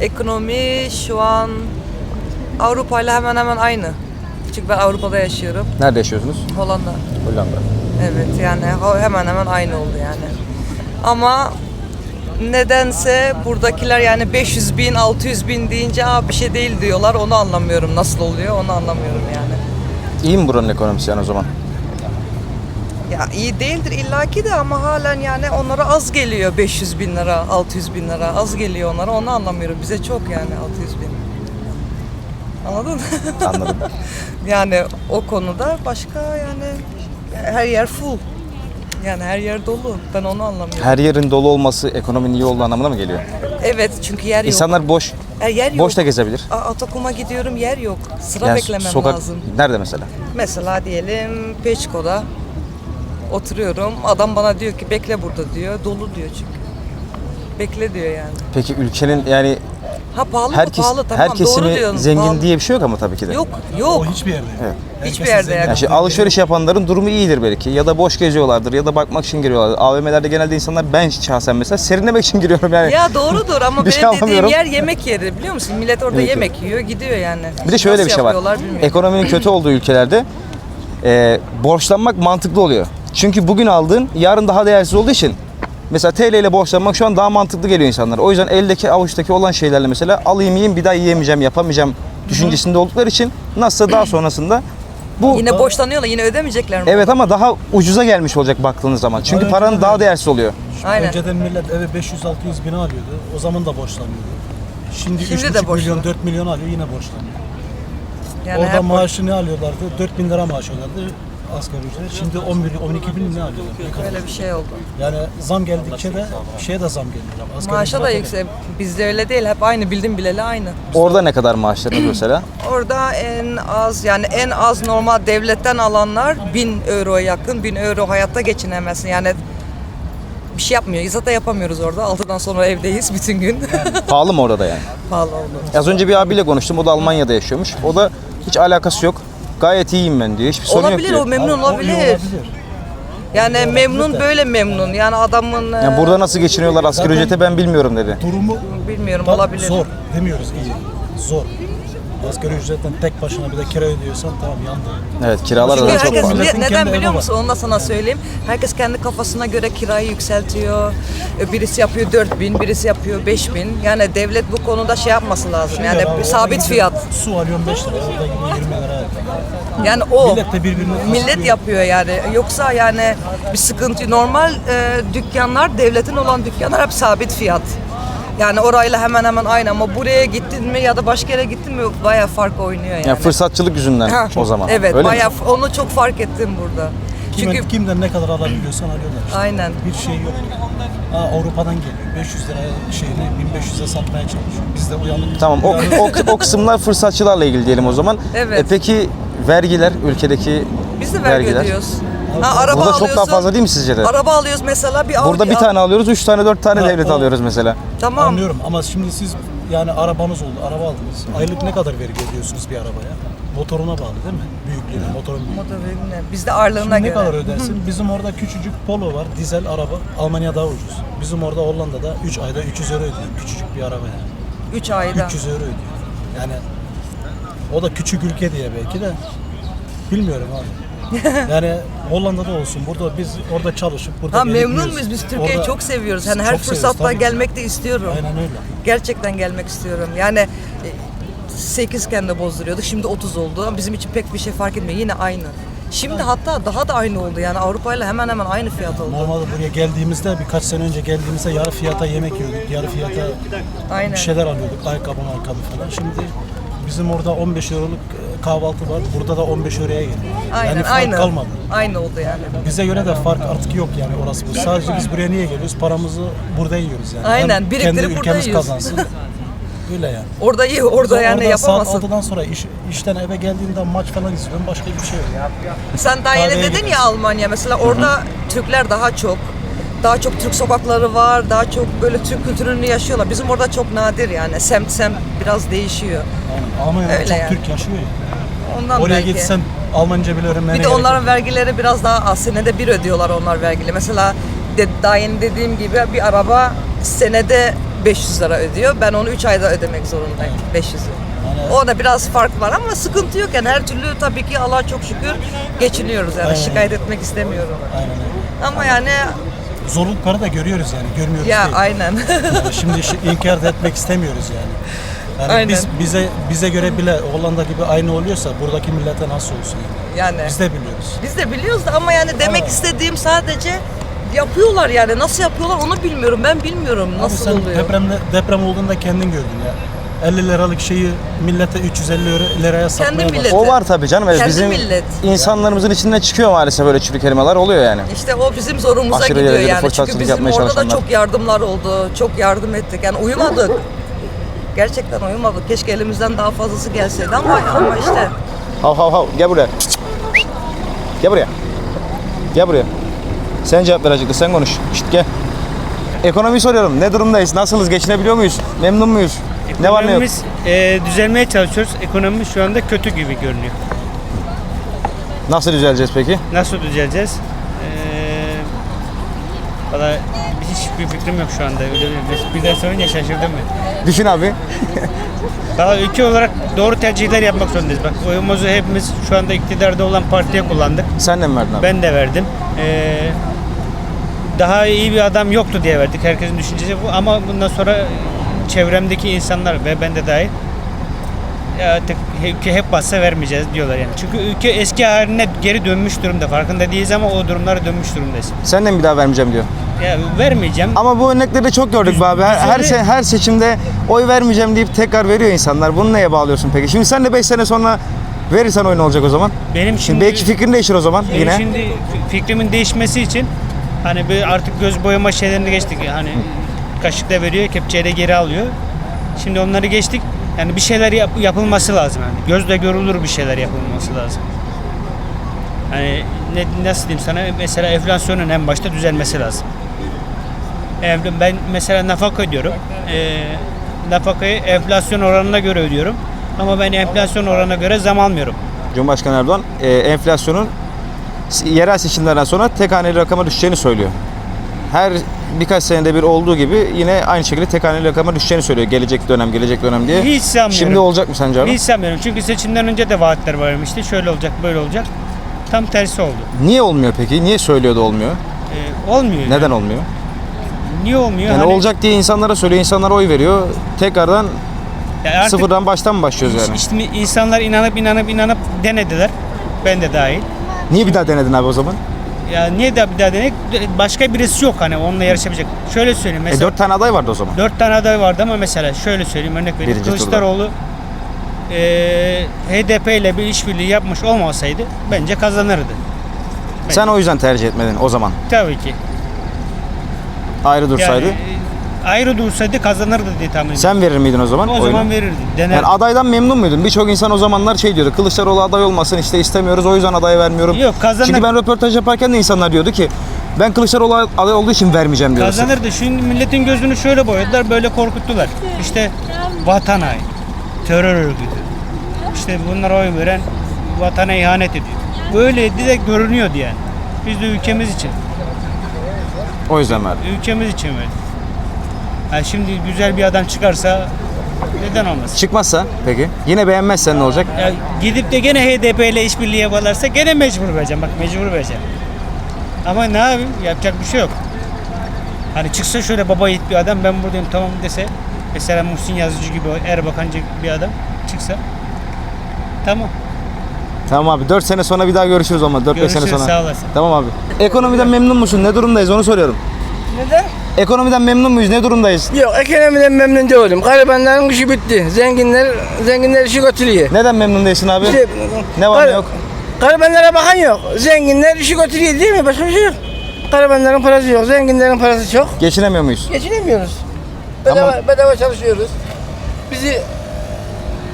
Ekonomi şu an Avrupa ile hemen hemen aynı. Çünkü ben Avrupa'da yaşıyorum. Nerede yaşıyorsunuz? Hollanda. Hollanda. Evet yani hemen hemen aynı oldu yani. Ama nedense buradakiler yani 500 bin, 600 bin deyince bir şey değil diyorlar. Onu anlamıyorum. Nasıl oluyor onu anlamıyorum yani. İyi mi buranın ekonomisi yani o zaman? Ya iyi değildir illaki de ama halen yani onlara az geliyor 500 bin lira, 600 bin lira. Az geliyor onlara onu anlamıyorum. Bize çok yani 600 bin. Anladın mı? Anladım. Yani o konuda başka yani her yer full. Yani her yer dolu. Ben onu anlamıyorum. Her yerin dolu olması ekonominin iyi olduğu anlamına mı geliyor? Evet çünkü yer yok. İnsanlar boş. Yer yok. Boş da gezebilir. Atakum'a gidiyorum yer yok. Sıra Yani beklemem sokak lazım. nerede mesela? Mesela diyelim Peçko'da oturuyorum. Adam bana diyor ki bekle burada diyor. Dolu diyor çünkü. Bekle diyor yani. Peki ülkenin yani Pahalı mı? herkes Pahalı tamam her doğru kesimi diyorsun. zengin Pahalı. diye bir şey yok ama tabii ki de. Yok. O hiçbir yerde. Evet. Hiçbir yerde yani. Yani şey, alışveriş yapanların durumu iyidir belki ya da boş geziyorlardır ya da bakmak için giriyorlar. AVM'lerde genelde insanlar ben şahsen mesela serinlemek için giriyorum yani. Ya doğrudur ama Bir şey benim dediğim anlamıyorum. yer yemek yeri biliyor musun? Millet orada Evet. yemek yiyor gidiyor yani. Bir de şöyle Nasıl bir şey var. yapıyorlar bilmiyorum. Ekonominin kötü olduğu ülkelerde borçlanmak mantıklı oluyor. Çünkü bugün aldığın yarın daha değersiz olduğu için mesela TL ile borçlanmak şu an daha mantıklı geliyor insanlara. O yüzden eldeki avuçtaki olan şeylerle mesela alayım yiyeyim bir daha yiyemeyeceğim yapamayacağım düşüncesinde oldukları için nasılsa daha sonrasında bu Yine borçlanıyorlar yine ödemeyecekler mi? evet ama daha ucuza gelmiş olacak baktığınız zaman. Çünkü paranın daha değersiz oluyor. Aynen. Önceden millet eve 500-600 bin alıyordu. O zaman da borçlanıyordu. Şimdi de 3,5 borçlu. milyon, 4 milyon alıyor yine borçlanıyor. Yani Orada hep maaşı ne alıyorlardı? 4 bin lira maaş alıyorlardı asgari ücret. Şimdi 12 bin ne alıyorlar? Ne kadar? öyle bir şey oldu. Yani zam geldikçe de şeye de zam geliyor. Asgari Maaşa da ücrete de. yüksek. Bizde öyle değil. Hep aynı bildim bileli aynı. Orada ne kadar maaşlarınız mesela? Orada en az yani en az normal devletten alanlar 1000 euroya yakın. 1000 euro hayatta geçinemezsin. Yani bir şey yapmıyor. İzah da yapamıyoruz orada. 6'dan sonra evdeyiz bütün gün. Pahalı mı orada yani? Pahalı oldu. Az önce bir abiyle konuştum. O da Almanya'da yaşıyormuş. O da hiç alakası yok. Gayet iyiyim ben diyor. Hiçbir sorun Olabilir yok o diyor. memnun O iyi olabilir. Yani memnun böyle memnun. Yani adamın Yani burada nasıl geçiniyorlar asgari Zaten- ücrete ben bilmiyorum dedi. Durumu bilmiyorum da olabilir. zor demiyoruz iyi. Zor. Asgari ücretten tek başına bir de kira ödüyorsan tamam yandı. Evet kiralar Çünkü da çok herkes pahalı. Milletin neden kendi biliyor evi musun? Onu da sana söyleyeyim. Herkes kendi kafasına göre kirayı yükseltiyor. Birisi yapıyor 4000, birisi yapıyor 5000. Yani devlet bu konuda şey yapması lazım. Yani Abi, sabit orada fiyat. Su alıyorum 5 lira, orada gidiyor 20 lira. Yani o Millet de birbirini millet kısıtlıyor. yapıyor yani. Yoksa yani bir sıkıntı. Normal dükkanlar, devletin olan dükkanlar hep sabit fiyat. Yani orayla hemen hemen aynı ama buraya gittin mi ya da başka yere gittin mi bayağı fark oynuyor yani. Yani fırsatçılık yüzünden Ha, o zaman. Evet, Öyle mi? bayağı onu çok fark ettim burada. Çünkü Kimden ne kadar alabiliyorsan alıyorlar işte. aynen. Bir şey yok. Avrupa'dan geliyor. 500 lira şeyini 1500'e satmaya çalışıyor. Biz de uyanık. Tamam o kısımlar fırsatçılarla ilgili diyelim o zaman. Evet. Peki vergiler ülkedeki Biz de vergi vergiler? ödüyoruz. Araba Burada çok alıyorsun. daha fazla değil mi sizce de? Araba alıyoruz mesela bir Audi Burada bir tane alıyoruz, 3 tane 4 tane Ha, devlet o- alıyoruz mesela. Tamam. Anlıyorum ama şimdi siz yani arabanız oldu, araba aldınız. Aylık ne kadar vergi ödüyorsunuz bir arabaya? Motoruna bağlı değil mi? Büyüklüğüne, motorun büyüklüğüne. Motor bizde ağırlığına Şimdi ne göre. kadar ödersin? Bizim orada küçücük Polo var, dizel araba. Almanya daha ucuz. Bizim orada Hollanda'da 3 ayda 300 euro ödüyor. Küçücük bir araba yani. 3 ayda. 300 euro ödüyor. Yani o da küçük ülke diye belki de bilmiyorum abi. Yani Hollanda'da olsun, burada biz orada çalışıp burada Ha gelip memnun yiyoruz. muyuz? Biz Türkiye'yi Orada çok seviyoruz. Hani çok her seviyoruz, fırsatta tabii. gelmek de istiyorum. Aynen öyle. Gerçekten gelmek istiyorum. Yani 8 iken de bozduruyorduk. Şimdi 30 oldu. Bizim için pek bir şey fark etmiyor. Yine aynı. Şimdi hatta daha da aynı oldu. Yani Avrupa ile hemen hemen aynı fiyat oldu. Normalde buraya geldiğimizde birkaç sene önce geldiğimizde yarı fiyata yemek yiyorduk. Yarı fiyata Aynen. bir şeyler alıyorduk. Ayakkabı falan. Şimdi bizim orada 15 euroluk kahvaltı var. Burada da 15 euroya geliyor. Aynen, Yani fark aynı. kalmadı. Aynı oldu yani. Bize göre de fark artık yok yani orası bu. Sadece biz buraya niye geliyoruz? Paramızı burada yiyoruz yani. Aynen, Hem biriktirip kendi burada ülkemiz yiyoruz. kazansın. Öyle yani. Orada iyi, orada yani Orada yapamazsın. Saat 6'dan sonra işten eve geldiğimde maç falan izliyorum. Başka bir şey yok. Sen daha yeni Kahveye dedin ya gidiyorsun. Almanya mesela orada Türkler daha çok. Daha çok Türk sokakları var, daha çok böyle Türk kültürünü yaşıyorlar. Bizim orada çok nadir yani. Semt biraz değişiyor. Yani Almanya'da Öyle çok yani. Türk yaşıyor ya. Ondan Oraya belki. gitsen Almanca bile öğrenmene Bir de gerek yok. onların vergileri biraz daha az. Senede bir ödüyorlar onlar vergileri. Mesela daha yeni dediğim gibi bir araba senede 500 lira ödüyor. Ben onu 3 ayda ödemek zorundayım 500'ü. O da biraz fark var ama sıkıntı yok yani her türlü tabii ki Allah'a çok şükür geçiniyoruz yani şikayet etmek istemiyorum. Aynen öyle. Ama yani Zorlukları da görüyoruz yani, görmüyoruz ya değil. aynen. Yani şimdi inkar da etmek istemiyoruz yani. Yani Aynen. bize göre bile Hollanda gibi aynı oluyorsa buradaki millete nasıl olsun yani? Yani Biz de biliyoruz. biz de biliyoruz da ama yani demek Evet. istediğim sadece yapıyorlar yani nasıl yapıyorlar onu bilmiyorum ben bilmiyorum Abi nasıl sen oluyor. deprem olduğunda kendin gördün ya. 50 liralık şeyi millete 350 liraya satmaya millet. başladı. O var tabii canım. Evet, Kendi bizim millet. insanlarımızın içinden çıkıyor maalesef böyle çürük kelimeler oluyor yani. İşte o bizim zorumuza Aşırı gidiyor derecede yani. Çünkü fırsatçılık bizim yapmaya orada da çalışanlar. çok yardımlar oldu. Çok yardım ettik. Yani uyumadık. Gerçekten uyumadık. Keşke elimizden daha fazlası gelseydi ama işte. Hav hav hav gel buraya. Gel buraya. Gel buraya. Sen cevap ver acıklı, sen konuş. Şşt gel. Ekonomiyi soruyorum. Ne durumdayız? Nasılız? Geçinebiliyor muyuz? Memnun muyuz? Ne var ne yok? Ekonomimiz düzelmeye çalışıyoruz. Ekonomimiz şu anda kötü gibi görünüyor. Nasıl düzeleceğiz peki? Nasıl düzeleceğiz? Valla hiçbir fikrim yok şu anda. Öyle bir daha sorunca şaşırdım ben. Düşün abi. Daha ülke olarak doğru tercihler yapmak zorundayız. Bak oyumuzu hepimiz şu anda iktidarda olan partiye kullandık. Sen de mi verdin abi? Ben de verdim. Daha iyi bir adam yoktu diye verdik. Herkesin düşüncesi bu. Ama bundan sonra çevremdeki insanlar ve ben de dahil ya artık ülke hep bassa vermeyeceğiz diyorlar yani. Çünkü ülke eski haline geri dönmüş durumda. Farkında değiliz ama o durumlara dönmüş durumdayız. Sen de mi bir daha vermeyeceğim diyor. Ya vermeyeceğim. Ama bu örnekleri de çok gördük be abi. Her seçimde oy vermeyeceğim deyip tekrar veriyor insanlar. Bunu neye bağlıyorsun peki? Şimdi sen de 5 sene sonra verirsen oyun olacak o zaman. Benim Şimdi belki fikrin değişir o zaman benim yine. şimdi fikrimin değişmesi için hani bir artık göz boyama şeylerini geçtik. Hani kaşıkla veriyor, kepçeyle geri alıyor. Şimdi onları geçtik. Yani bir şeyler yapılması lazım yani. Gözle görülür bir şeyler yapılması lazım. Hani nasıl diyeyim sana, mesela enflasyonun en başta düzelmesi lazım. Ben mesela nafaka ödüyorum. Nafakayı enflasyon oranına göre ödüyorum. Ama ben enflasyon oranına göre zam almıyorum. Cumhurbaşkanı Erdoğan enflasyonun yerel seçimlerden sonra tek haneli rakama düşeceğini söylüyor. Her birkaç senede bir olduğu gibi yine aynı şekilde tek haneli rakama düşeceğini söylüyor. Gelecek dönem diye. Hiç sanmıyorum. Şimdi olacak mı sence abi? Hiç sanmıyorum. Çünkü seçimden önce de vaatler vermişti. Şöyle olacak, böyle olacak. Tam tersi oldu. Niye olmuyor peki? Niye söylüyor da olmuyor? Olmuyor. Neden yani. olmuyor? Niye olmuyor? Yani Hani- olacak diye insanlara söylüyor, insanlar oy veriyor. Tekrardan Yani artık sıfırdan baştan mı başlıyoruz yani? işte insanlar inanıp denediler. Ben de dahil. Niye bir daha denedin abi o zaman? Ya niye de bir daha denek? Başka birisi yok hani onunla yarışabilecek. Şöyle söyleyeyim mesela. 4 tane aday vardı o zaman. 4 tane aday vardı ama mesela şöyle söyleyeyim, örnek vereyim. Birinci turda. Kılıçdaroğlu HDP ile bir işbirliği yapmış olmasaydı bence kazanırdı. Sen o yüzden tercih etmedin o zaman. Tabii ki. Ayrı dursaydı. Yani, ayrı dursaydı kazanırdı diye tahmin ediyorum. Sen verir miydin o zaman O oyunu? zaman verirdi. Dener. Yani adaydan memnun muydun? Birçok insan o zamanlar şey diyordu. Kılıçdaroğlu aday olmasın işte istemiyoruz o yüzden aday vermiyorum. Yok, kazanır. Çünkü ben röportaj yaparken de insanlar diyordu ki ben Kılıçdaroğlu aday olduğu için vermeyeceğim diyordu. Kazanırdı. Şimdi milletin gözünü şöyle boyadılar, böyle korkuttular. İşte vatan haini, terör örgütü. İşte bunlara oy veren vatana ihanet ediyor. Böyleydi de görünüyordu yani. Biz de ülkemiz için, O yüzden verdim. ülkemiz için verdik. Yani şimdi güzel bir adam çıkarsa neden olmasın? Çıkmazsa peki yine beğenmezsen ne olacak? Ya gidip de gene HDP ile işbirliği yaparlarsa gene mecbur vereceğim. Bak mecbur vereceğim. Ama ne yapayım? Yapacak bir şey yok. Hani çıksa şöyle baba yiğit bir adam, ben buradayım tamam dese. Mesela Muhsin Yazıcı gibi, Erbakancı bir adam çıksa. Tamam. Tamam abi 4 sene sonra bir daha görüşürüz ama 4-5 sene Görüşürüz, sonra. sağ olasın. Tamam abi. Ekonomiden memnun musun? Ne durumdayız onu soruyorum. Neden? Ekonomiden memnun muyuz? Ne durumdayız? Yok ekonomiden memnun değilim. Garibanların işi bitti. Zenginler işi götürüyor. Neden memnun değilsin abi? İşte, Ne var ne gar- yok? Garibanlara bakan yok. Zenginler işi götürüyor değil mi? Başka bir şey yok. Garibanların parası yok. Zenginlerin parası çok. Geçinemiyor muyuz? Geçinemiyoruz. Tamam. Bedava çalışıyoruz.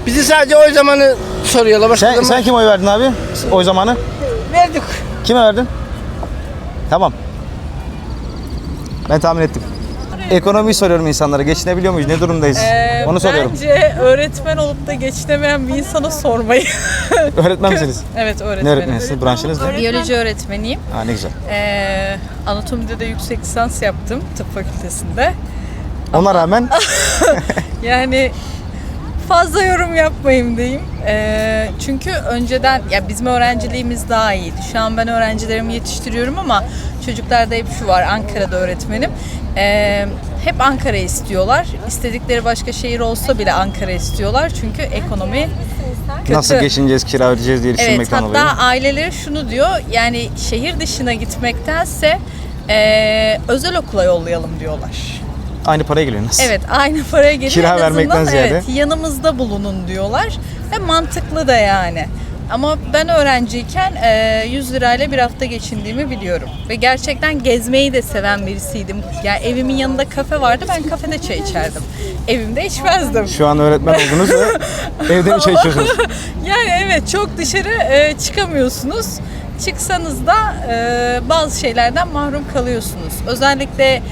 Bizi sadece oy zamanı soruyorlar. Başka Sen, sen kim oy verdin abi? Oy zamanı? verdik. Kime verdin? Tamam. Ben tahmin ettim. Ekonomiyi soruyorum insanlara. Geçinebiliyor muyuz? Ne durumdayız? Onu soruyorum. Bence öğretmen olup da geçinemeyen bir insana sormayı. Öğretmen misiniz? Evet Ne öğretmenim. öğretmenisiniz? Branşınız ne? Biyoloji öğretmeniyim. Ha ne güzel. Anatomide de yüksek lisans yaptım tıp fakültesinde. Ona rağmen Yani fazla yorum yapmayayım diyeyim. Çünkü önceden ya bizim öğrenciliğimiz daha iyiydi. Şu an ben öğrencilerimi yetiştiriyorum ama çocuklarda hep şu var, Ankara'da öğretmenim. Hep Ankara istiyorlar. İstedikleri başka şehir olsa bile Ankara istiyorlar. Çünkü ekonomi kötü. nasıl geçineceğiz, kira ödeyeceğiz diye Evet, düşünmekten oluyor. hatta aileleri şunu diyor, yani şehir dışına gitmektense özel okula yollayalım diyorlar. Aynı paraya geliyor nasıl? Evet, aynı paraya geliyor. Kira En azından, vermekten ziyade. Evet, yanımızda bulunun diyorlar ve mantıklı da yani. Ama ben öğrenciyken 100 lirayla bir hafta geçindiğimi biliyorum. Ve gerçekten gezmeyi de seven birisiydim. Yani evimin yanında kafe vardı, ben kafede çay içerdim. Evimde içmezdim. Şu an öğretmen oldunuz ve evde mi çay içiyorsunuz? Yani evet, çok dışarı çıkamıyorsunuz. Çıksanız da bazı şeylerden mahrum kalıyorsunuz. Özellikle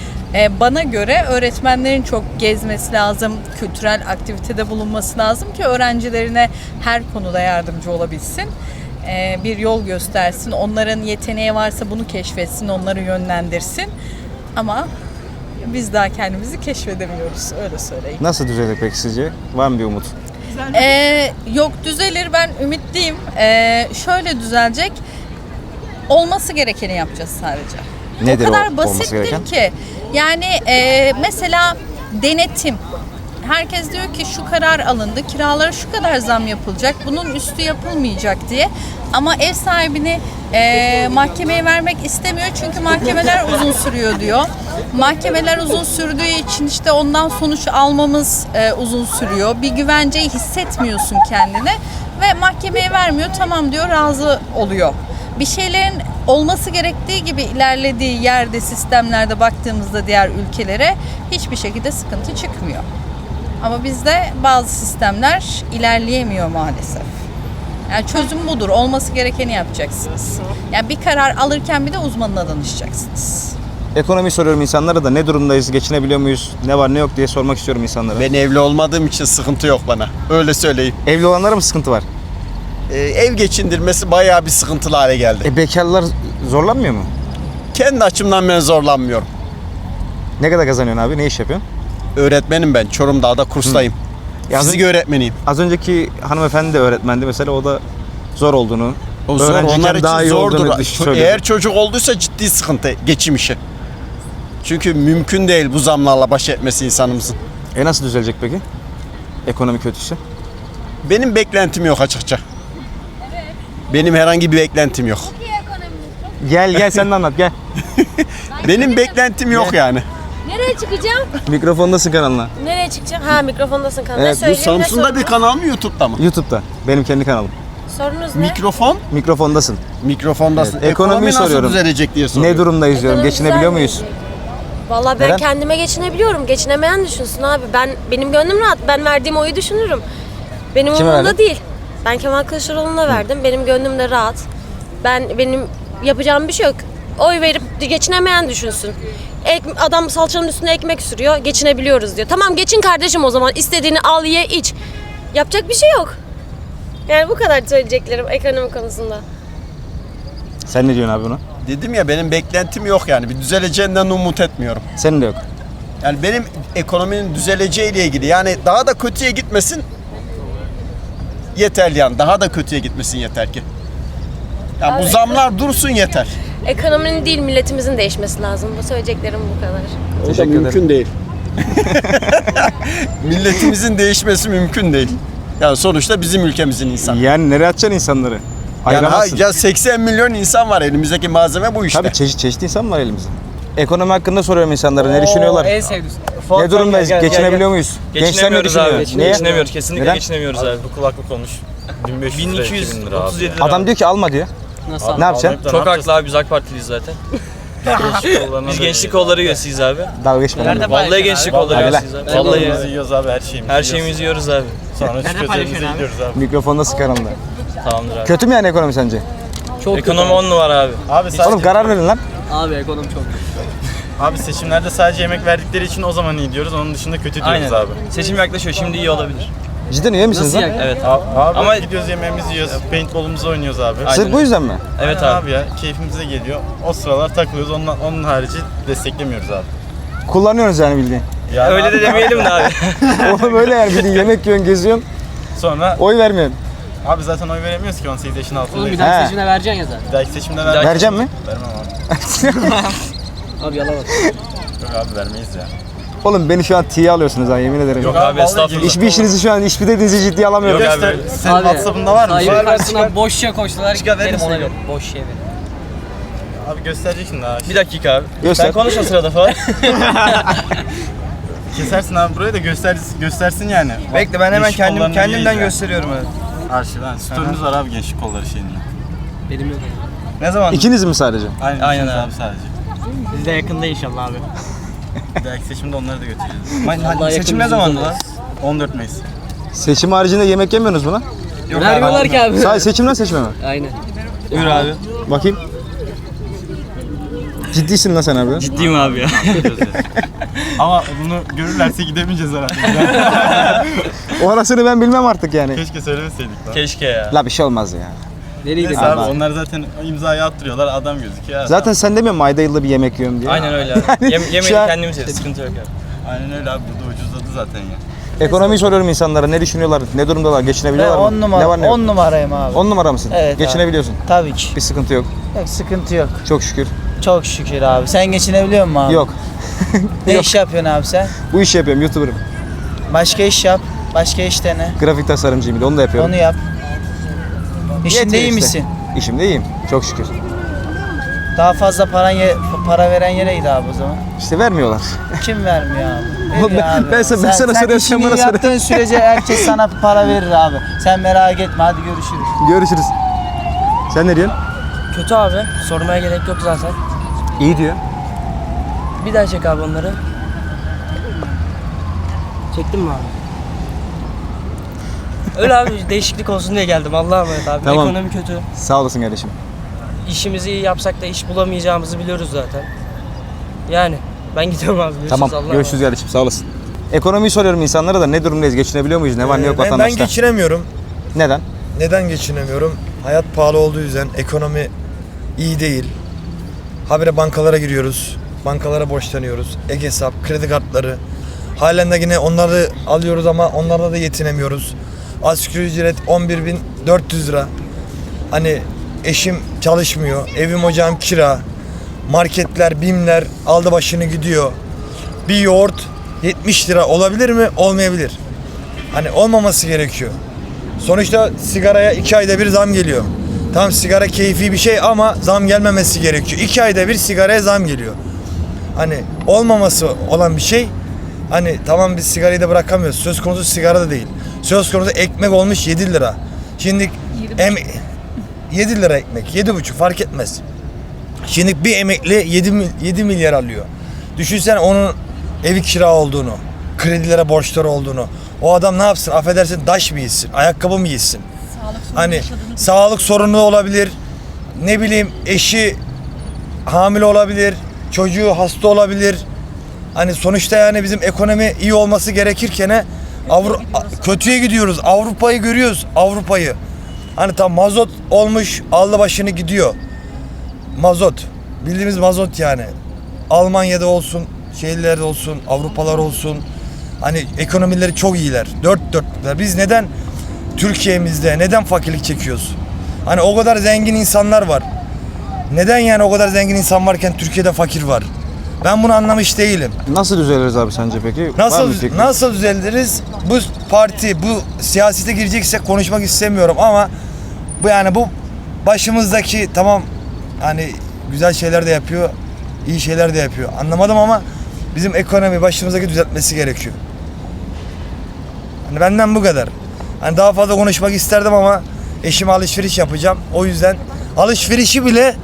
bana göre öğretmenlerin çok gezmesi lazım, kültürel aktivitede bulunması lazım ki öğrencilerine her konuda yardımcı olabilsin. Bir yol göstersin, onların yeteneği varsa bunu keşfetsin, onları yönlendirsin. Ama biz daha kendimizi keşfedemiyoruz, öyle söyleyeyim. Nasıl düzelir peki sizce? Var mı bir umut? Yok, düzelir, ben ümitliyim. Şöyle düzelecek, olması gerekeni yapacağız sadece. Nedir o kadar olması basittir gereken? ki. Yani mesela denetim. Herkes diyor ki şu karar alındı, kiralara şu kadar zam yapılacak, bunun üstü yapılmayacak diye. Ama ev sahibini mahkemeye vermek istemiyor çünkü mahkemeler uzun sürüyor diyor. Mahkemeler uzun sürdüğü için işte ondan sonuç almamız uzun sürüyor. Bir güvenceyi hissetmiyorsun kendine ve mahkemeye vermiyor, tamam diyor, razı oluyor. Bir şeylerin olması gerektiği gibi ilerlediği yerde, sistemlerde baktığımızda diğer ülkelere hiçbir şekilde sıkıntı çıkmıyor. Ama bizde bazı sistemler ilerleyemiyor maalesef. Yani çözüm budur. Olması gerekeni yapacaksınız. Yani bir karar alırken bir de uzmanına danışacaksınız. Ekonomiyi soruyorum insanlara da, ne durumdayız, geçinebiliyor muyuz, ne var ne yok diye sormak istiyorum insanlara. Ben evli olmadığım için sıkıntı yok bana. Öyle söyleyeyim. Evli olanlara mı sıkıntı var? Ev geçindirmesi bayağı bir sıkıntılı hale geldi. Bekarlar zorlanmıyor mu? Kendi açımdan ben zorlanmıyorum. Ne kadar kazanıyorsun abi? Ne iş yapıyorsun? Öğretmenim ben. Çorumdağ'da kurstayım. Yazın- Fizik öğretmeniyim. Az önceki hanımefendi de öğretmendi mesela, o da zor olduğunu, O zor, öğrenciyken onlar için daha iyi zordur. olduğunu söylüyor. Eğer çocuk olduysa ciddi sıkıntı geçim işi. Çünkü mümkün değil bu zamlarla baş etmesi insanımızın. Nasıl düzelecek peki? Ekonomi kötüyse. Benim beklentim yok açıkça. Benim herhangi bir beklentim yok. Gel sen de anlat gel. Benim beklentim yok yani. Nereye çıkacağım? Mikrofondasın kanalına. Nereye çıkacağım? Ha, mikrofondasın kanal. Evet, Ne bu söyleyeyim? Samsun'da bir kanal mı YouTube'da mı? YouTube'da. Benim kendi kanalım. Sorunuz ne? Mikrofon? Mikrofondasın. Mikrofondasın. Evet, ekonomiyi nasıl soruyorum. düzelecek diye soruyorum. Ne durumdayız diyorum. Ekonomi Geçinebiliyor muyuz? düzelmeyecek. Vallahi ben Neden? kendime geçinebiliyorum. Geçinemeyen düşünsün abi. Benim gönlüm rahat. Ben verdiğim oyu düşünürüm. Benim Kime umurumda verdin? değil. Ben Kemal Kılıçdaroğlu'na verdim. Benim gönlüm de rahat. Benim yapacağım bir şey yok. Oy verip geçinemeyen düşünsün. Adam salçanın üstüne ekmek sürüyor. Geçinebiliyoruz diyor. Tamam, geçin kardeşim o zaman. İstediğini al, ye, iç. Yapacak bir şey yok. Yani bu kadar söyleyeceklerim ekonomi konusunda. Sen ne diyorsun abi buna? Dedim ya, benim beklentim yok yani. Bir düzeleceğinden umut etmiyorum. Senin de yok. Yani benim ekonominin düzeleceğiyle ilgili, yani daha da kötüye gitmesin yeterli yani. Daha da kötüye gitmesin yeter ki. Yani bu zamlar dursun yeter. Ekonominin değil, milletimizin değişmesi lazım. Bu söyleyeceklerim bu kadar. O da mümkün değil. Milletimizin değişmesi mümkün değil. Yani sonuçta bizim ülkemizin insanı. Yani nereye atacaksın insanları? Yani Ayıramazsın. ya 80 milyon insan var, elimizdeki malzeme bu işte. Tabii çeşitli insan var elimizde. Ekonomi hakkında soruyorum insanlara. Ne düşünüyorlar? En sevdiğim. Ne durumdayız? Geçinebiliyor muyuz? Gençler ne Geçinemiyoruz düşünüyor? abi. Niye? Geçinemiyoruz. Kesinlikle Neden? geçinemiyoruz abi. Bu kulaklık olmuş. 1500 lira, 2000 lira abi. 1237 lira. Adam diyor ki alma diyor. Nasıl? Ne yapacaksın? Çok haklı abi, biz AK Partiliyiz zaten. Biz gençlik kolları üyesiyiz abi. Dalga geçme. lan. Vallahi gençlik kolları Hadi lan. üyesiyiz abi. Vallahi Vallahi yiyoruz abi, her şeyimizi. her şeyimizi yiyoruz abi. Sonra çıkacağımıza gidiyoruz abi. Mikrofonda sıkarında. Tamamdır abi. Kötü mü yani ekonomi sence? Ekonomi 10 numara abi. Abi sadece, Oğlum karar verin lan. abi seçimlerde sadece yemek verdikleri için o zaman iyi diyoruz. Onun dışında kötü diyoruz Aynen. abi. Seçim yaklaşıyor. Şimdi iyi olabilir. Cidden üye misiniz lan? Evet. Abi Ama- gidiyoruz, yemeğimizi yiyoruz, paintball'umuzu oynuyoruz abi. Aynen. Sırf bu yüzden mi? Evet Aynen abi. ya, keyfimize geliyor. O sıralar takılıyoruz. Onun harici desteklemiyoruz abi. Kullanıyorsunuz yani bildiğin. Yani Öyle de demeyelim de abi. Oğlum öyle yani bir de yemek yiyorsun, geziyorsun, sonra oy vermiyorsun. abi zaten oy veremiyoruz ki 18 yaşın altındayız. Oğlum bir Bir dahaki He. seçimde vereceksin ya zaten. dahaki seçimde vermem. Vereceğim mi? Vermem abi. Abi yalan. Yok abi vermeyiz ya. Oğlum beni şu an tiye alıyorsunuz ha, yemin ederim. Yok Abi abi estağfurullah. Hiçbir işinizi şu an, hiçbir dediğinizi ciddiye alamıyorum. Yok abi. Göster. Senin WhatsApp'ında var mı? Sahibi karşısına boş şişe koştular. Benim ona yok. Boş şişe verin. Abi göstereceksin daha. Bir dakika abi. Göster. Sen konuş o sırada falan. Kesersin abi burayı da göstersin yani. Bekle ben hemen Gençlik kollarını kendimden iyiyiz yani. gösteriyorum evet. Arşivden. Story'miz var abi gençlik kolları şeyinde. Benim yok. Ne zaman? İkiniz mi sadece? Aynen ikimiz abi. sadece. Biz de yakında inşallah abi. Bir dahaki seçimde onları da götüreceğiz. Vallahi Seçim ne yakın zamandı bizim lan? 14 Mayıs. Seçim haricinde yemek yemiyorsunuz mu lan? Yok Vermiyorlar ki abi. Sadece seçimden seçme mi? Aynen. Buyur abi. Bakayım. Ciddisin lan sen abi. ya. Ciddiyim abi ya. Ama bunu görürlerse gidemeyeceğiz herhalde. O arasını ben bilmem artık yani. Keşke söylemeseydik lan. Keşke ya. La bir şey olmaz ya. Nereye Neyse gidelim? abi onlar zaten imzayı attırıyorlar adam gözüküyor. Zaten sen demiyor musun ayda yılda bir yemek yiyorum diye. Aynen öyle abi. Yemeği şu an- kendimiz yeriz. Sıkıntı yok abi. Aynen öyle abi burada ucuzladı zaten ya. Ekonomiyi soruyorum insanlara, ne düşünüyorlar, ne durumdalar, geçinebiliyorlar mı? 10 numara, Ne var ne yok? 10 numarayım abi. 10 numara mısın? Evet Geçinebiliyorsun. Tabii ki. Bir sıkıntı yok. Yok, sıkıntı yok. Çok şükür. Çok şükür abi. Sen geçinebiliyor musun abi? Yok. Ne Yok. iş yapıyorsun abi sen? Bu işi yapıyorum, YouTuber'ım. Başka iş yap. Başka iş dene. Grafik tasarımcıyım bir de, onu da yapıyorum. Onu yap. İşinde Yetiyor iyi işte. misin? İşimde iyiyim. Çok şükür. Daha fazla para veren yere git abi o zaman. İşte vermiyorlar. Kim vermiyor abi? Oğlum Veriyor abi. ben sana soruyorum, sen işini bana iyi sor. yaptığın sürece herkes sana para verir abi. Sen merak etme, hadi görüşürüz. Görüşürüz. Sen ne diyorsun? Kötü abi. Sormaya gerek yok zaten. İyi diyor. Bir daha çek abi onları. Çektin mi abi? Öyle abi değişiklik olsun diye geldim. Allah'a emanet abi. Tamam. Ekonomi kötü. Sağ olasın kardeşim. İşimizi iyi yapsak da iş bulamayacağımızı biliyoruz zaten. Yani ben gidiyorum abi. Görüşürüz. Tamam. Allah'a Görüşürüz kardeşim. Sağ olasın. Ekonomiyi soruyorum insanlara da, ne durumdayız? Geçinebiliyor muyuz? Ne var ne yok Ben vatandaşta? geçinemiyorum. Neden? Neden geçinemiyorum? Hayat pahalı olduğu yüzden, ekonomi iyi değil. Habire bankalara giriyoruz. Bankalara borçlanıyoruz. Ek hesap, kredi kartları. Halen de yine onları alıyoruz ama onlarla da yetinemiyoruz. Asgari ücret 11.400 lira. Hani eşim çalışmıyor. Evim ocağım kira. Marketler, BİM'ler aldı başını gidiyor. Bir yoğurt 70 lira olabilir mi? Olmayabilir. Hani olmaması gerekiyor. Sonuçta sigaraya 2 ayda bir zam geliyor. Tamam, sigara keyfi bir şey ama zam gelmemesi gerekiyor. 2 ayda bir sigaraya zam geliyor. Hani olmaması olan bir şey. Hani tamam, biz sigarayı da bırakamıyoruz. Söz konusu sigara da değil. Söz konusu ekmek olmuş 7 lira. Şimdi 7 lira ekmek, 7,5 fark etmez. Şimdi bir emekli 7 milyar alıyor. Düşünsene onun evi kira olduğunu, kredilere borçları olduğunu. O adam ne yapsın? Affedersin, taş mı yesin? Ayakkabı mı yesin? Hani sağlık sorunu olabilir. Ne bileyim, eşi hamile olabilir. Çocuğu hasta olabilir. Hani sonuçta yani bizim ekonomi iyi olması gerekirken kötüye gidiyoruz. Avrupa'yı görüyoruz. Avrupa'yı. Hani tam mazot olmuş, aldı başını gidiyor. Mazot. Bildiğimiz mazot yani. Almanya'da olsun, şehirlerde olsun, Avrupalar olsun. Hani ekonomileri çok iyiler. Dört dörtlükler. Biz neden Türkiye'mizde neden fakirlik çekiyoruz? Hani o kadar zengin insanlar var. Neden yani o kadar zengin insan varken Türkiye'de fakir var? Ben bunu anlamış değilim. Nasıl düzeliriz abi sence peki? Var mı fikrin? Nasıl düzeliriz? Bu parti, bu siyasete gireceksek konuşmak istemiyorum ama bu başımızdaki tamam, hani güzel şeyler de yapıyor, iyi şeyler de yapıyor. Anlamadım ama bizim ekonomi başımızdaki düzeltmesi gerekiyor. Hani benden bu kadar. Hani daha fazla konuşmak isterdim ama eşime alışveriş yapacağım. O yüzden alışverişi bile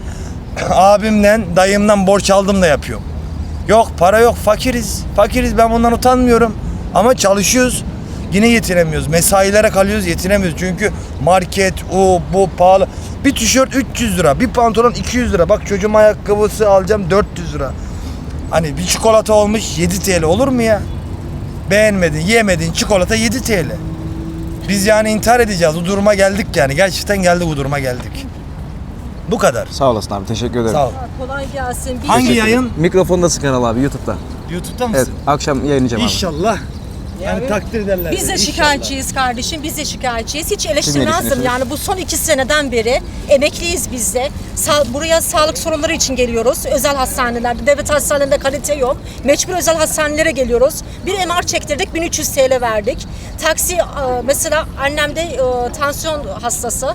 abimden, dayımdan borç aldım da yapıyorum. Yok, para yok, fakiriz. Fakiriz, ben bundan utanmıyorum. Ama çalışıyoruz. Yine yetinemiyoruz. Mesailere kalıyoruz, yetinemiyoruz. Çünkü market, bu pahalı. Bir tişört 300 lira, bir pantolon 200 lira. Bak çocuğum ayakkabısı alacağım 400 lira. Hani bir çikolata olmuş 7 TL olur mu ya? Beğenmedin, yemedin çikolata 7 TL. Biz yani intihar edeceğiz. Bu duruma geldik yani. Gerçekten geldik, bu duruma geldik. Bu kadar. Sağ olasın abi. Teşekkür ederim. Sağ ol. Kolay gelsin. Hangi yayın? Mikrofondasın kanal abi YouTube'da. YouTube'da Evet. mısın? Akşam yayınlayacağım abi. İnşallah. Yani takdir ederler. Biz de beni, şikayetçiyiz kardeşim, biz de şikayetçiyiz. Hiç Siz ne eleştirmezdim düşünüyorsunuz? yani bu son 2 seneden beri emekliyiz biz de. Buraya sağlık sorunları için geliyoruz. Özel hastanelerde, devlet hastanelerinde kalite yok. Mecbur özel hastanelere geliyoruz. Bir MR çektirdik, 1300 TL verdik. Taksi, mesela annem de tansiyon hastası.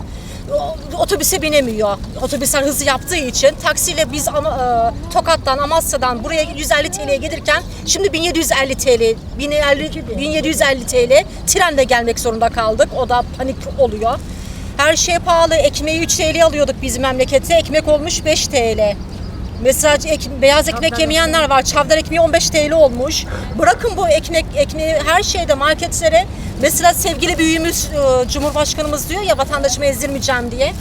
Otobüse binemiyor. Otobüsler hızlı yaptığı için taksiyle biz Tokat'tan, Amasya'dan buraya 150 TL'ye gelirken şimdi 1750 TL, 1750 TL trenle gelmek zorunda kaldık. O da panik oluyor. Her şey pahalı. Ekmeği 3 TL alıyorduk biz memlekette. Ekmek olmuş 5 TL. Mesela beyaz ekmek yemeyenler var. Çavdar ekmeği 15 TL olmuş. Bırakın bu ekmeği her şeyde marketlere. Mesela sevgili büyüğümüz Cumhurbaşkanımız diyor ya vatandaşımı ezdirmeyeceğim diye.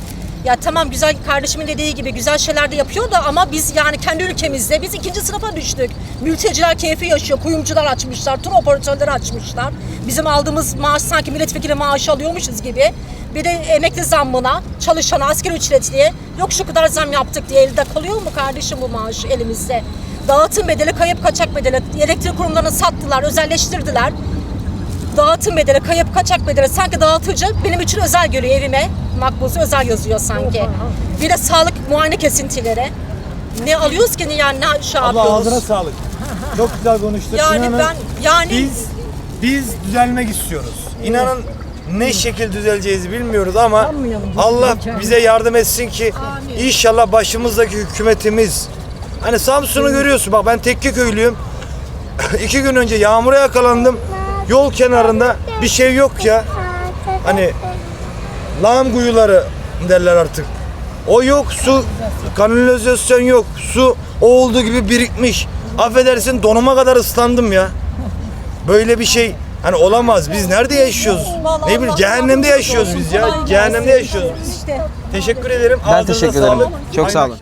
Ya tamam güzel kardeşimin dediği gibi güzel şeyler de yapıyor da ama biz yani kendi ülkemizde biz 2. sınıfa düştük. Mülteciler keyfi yaşıyor. Kuyumcular açmışlar. Tur operatörleri açmışlar. Bizim aldığımız maaş sanki milletvekili maaşı alıyormuşuz gibi. Bir de emekli zammına, çalışana, asgari ücretliye yok şu kadar zam yaptık diye elde kalıyor mu kardeşim bu maaş elimizde? Dağıtım bedeli, kayıp kaçak bedeli, elektrik kurumlarını sattılar, özelleştirdiler. Dağıtım bedeli, kayıp kaçak bedeli sanki dağıtıcı benim için özel görüyor evime. Makbuzu özel yazıyor sanki. Bir de sağlık muayene kesintileri. Ne alıyoruz ki yani ne şey Abla yapıyoruz? ağzına sağlık. Çok güzel konuştun. Yani İnanın ben yani biz düzelmek istiyoruz. İnanın ne şekil düzeleceğizi bilmiyoruz ama Allah bize yardım etsin ki inşallah başımızdaki hükümetimiz, hani Samsun'u görüyorsun, bak ben Tekkeköylüyüm. 2 gün önce yağmura yakalandım. Yol kenarında bir şey yok ya. Hani lağım kuyuları derler artık. O yok, su kanalizasyon yok. Su olduğu gibi birikmiş. Affedersin donuma kadar ıslandım ya. Böyle bir şey hani olamaz. Biz nerede yaşıyoruz? Ne bileyim cehennemde yaşıyoruz biz ya. Cehennemde yaşıyoruz biz. Teşekkür ederim. Ben teşekkür ederim. Çok sağ olun.